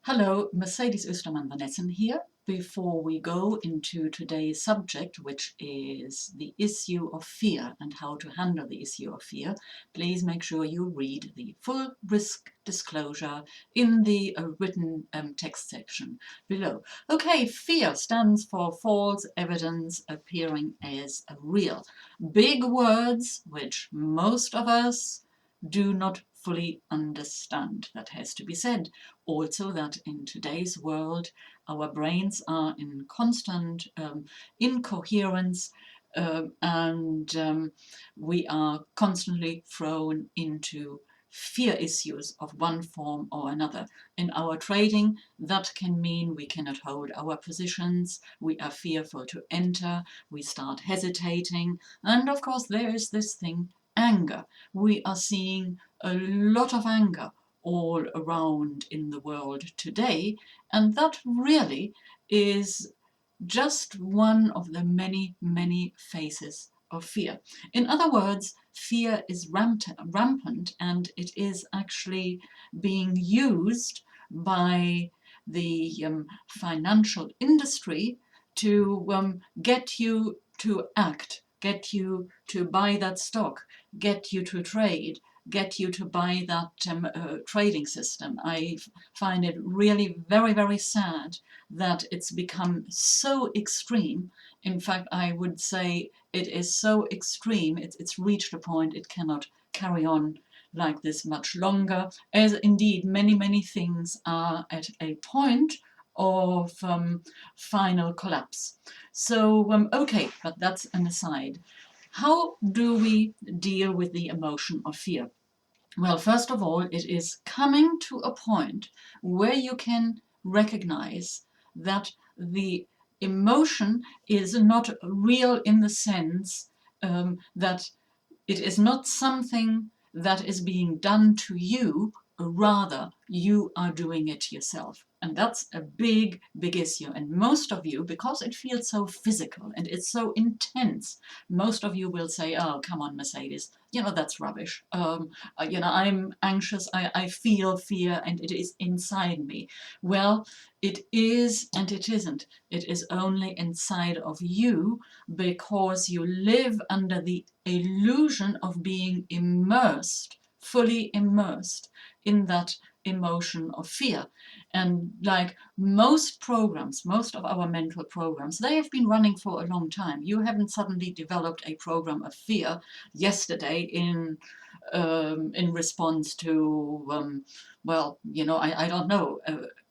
Hello, Mercedes Ostermann van Essen here. Before we go into today's subject, which is the issue of fear and how to handle the issue of fear, please make sure you read the full risk disclosure in the written text section below. Okay, fear stands for false evidence appearing as real. Big words which most of us do not fully understand. That has to be said. Also, that in today's world, our brains are in constant incoherence, and we are constantly thrown into fear issues of one form or another. In our trading, that can mean we cannot hold our positions, we are fearful to enter, we start hesitating, and of course there is this thing, anger. We are seeing a lot of anger all around in the world today, and that really is just one of the many, many faces of fear. In other words, fear is rampant, and it is actually being used by the financial industry to get you to act, get you to buy that stock, get you to trade, get you to buy that trading system. I find it really very, very sad that it's become so extreme. In fact, I would say it is so extreme, it's reached a point it cannot carry on like this much longer, as indeed many, many things are at a point of final collapse. So, okay, but that's an aside. How do we deal with the emotion of fear? Well, first of all, it is coming to a point where you can recognize that the emotion is not real in the sense that it is not something that is being done to you, rather you are doing it yourself. And that's a big, big issue. And most of you, because it feels so physical and it's so intense, most of you will say, oh, come on, Mercedes, that's rubbish. I'm anxious, I feel fear and it is inside me. Well, it is and it isn't. It is only inside of you because you live under the illusion of being immersed, fully immersed in that emotion of fear. And like most programs, most of our mental programs, they have been running for a long time. You haven't suddenly developed a program of fear yesterday in response to I don't know,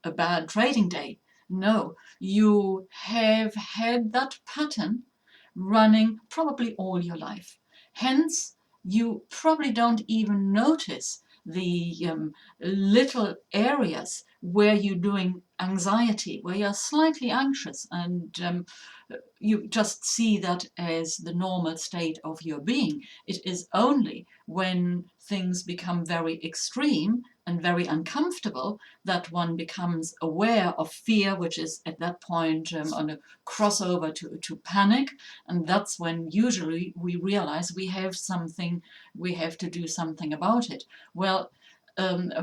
a bad trading day. No, you have had that pattern running probably all your life. Hence, you probably don't even notice the little areas where you're doing anxiety, where you're slightly anxious, and you just see that as the normal state of your being. It is only when things become very extreme and very uncomfortable that one becomes aware of fear, which is at that point on a crossover to panic. And that's when usually we realize we have to do something about it. Well,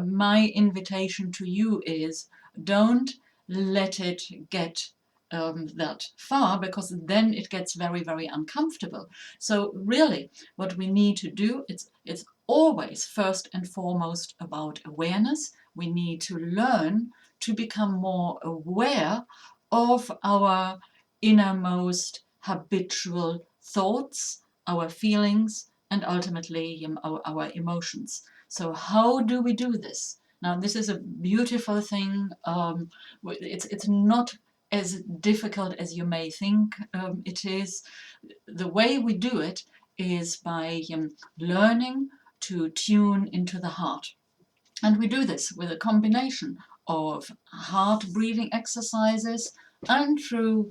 my invitation to you is, don't let it get that far, because then it gets very, very uncomfortable. So really what we need to do, it's always first and foremost about awareness. We need to learn to become more aware of our innermost habitual thoughts, our feelings, and ultimately our emotions. So how do we do this? Now, this is a beautiful thing. It's not as difficult as you may think it is. The way we do it is by learning to tune into the heart. And we do this with a combination of heart breathing exercises and through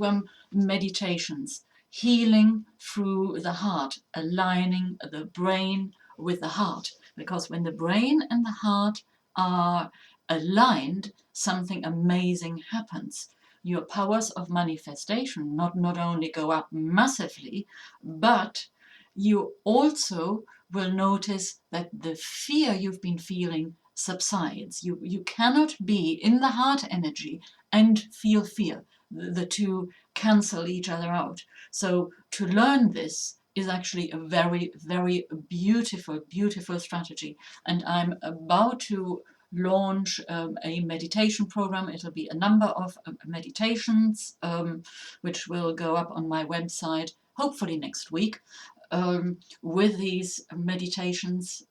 meditations, healing through the heart, aligning the brain with the heart. Because when the brain and the heart are aligned, something amazing happens. Your powers of manifestation not only go up massively, but you also will notice that the fear you've been feeling subsides. You cannot be in the heart energy and feel fear. The two cancel each other out. So to learn this is actually a very, very beautiful, beautiful strategy. And I'm about to launch a meditation program. It'll be a number of meditations which will go up on my website hopefully next week, with these meditations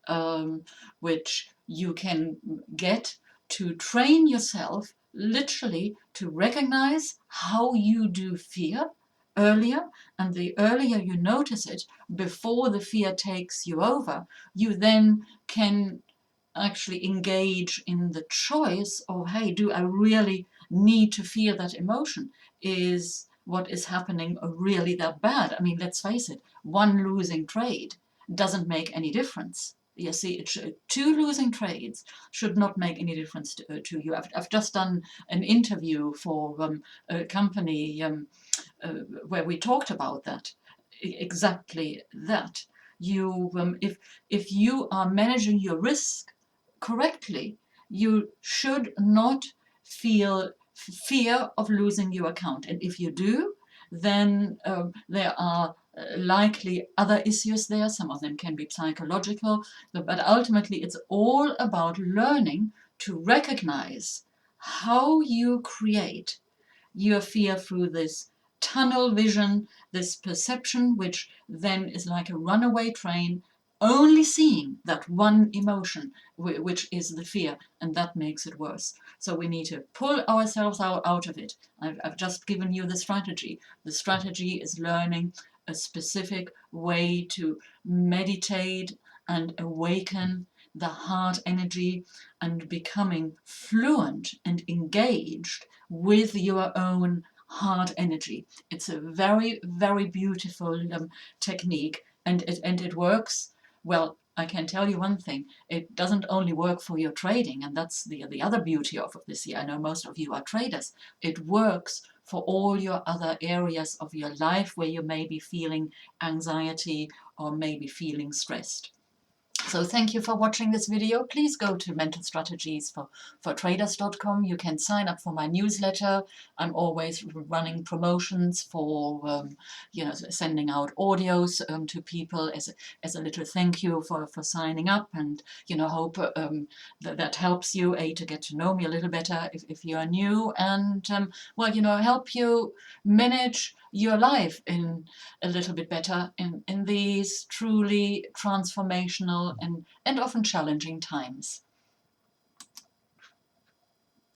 which you can get to train yourself literally to recognize how you do fear earlier, and the earlier you notice it before the fear takes you over, you then can actually engage in the choice of, hey, do I really need to feel that emotion? Is what is happening really that bad? I mean, let's face it, one losing trade doesn't make any difference. You see, two losing trades should not make any difference to you. I've just done an interview for a company where we talked about that, exactly that. You, if you are managing your risk correctly, you should not feel fear of losing your account. And if you do, then there are likely other issues there. Some of them can be psychological, but ultimately it's all about learning to recognize how you create your fear through this tunnel vision, this perception, which then is like a runaway train, only seeing that one emotion, which is the fear, and that makes it worse. So we need to pull ourselves out of it. I've just given you the strategy. The strategy is learning a specific way to meditate and awaken the heart energy and becoming fluent and engaged with your own heart energy. It's a very, very beautiful technique, and it works. Well, I can tell you one thing, it doesn't only work for your trading, and that's the other beauty of this year. I know most of you are traders. It works for all your other areas of your life where you may be feeling anxiety or maybe feeling stressed. So thank you for watching this video. Please go to mentalstrategies for traders.com. You can sign up for my newsletter. I'm always running promotions for, sending out audios to people as a little thank you for signing up, and, hope that helps you, to get to know me a little better if you are new, and, help you manage your life in a little bit better in these truly transformational and often challenging times.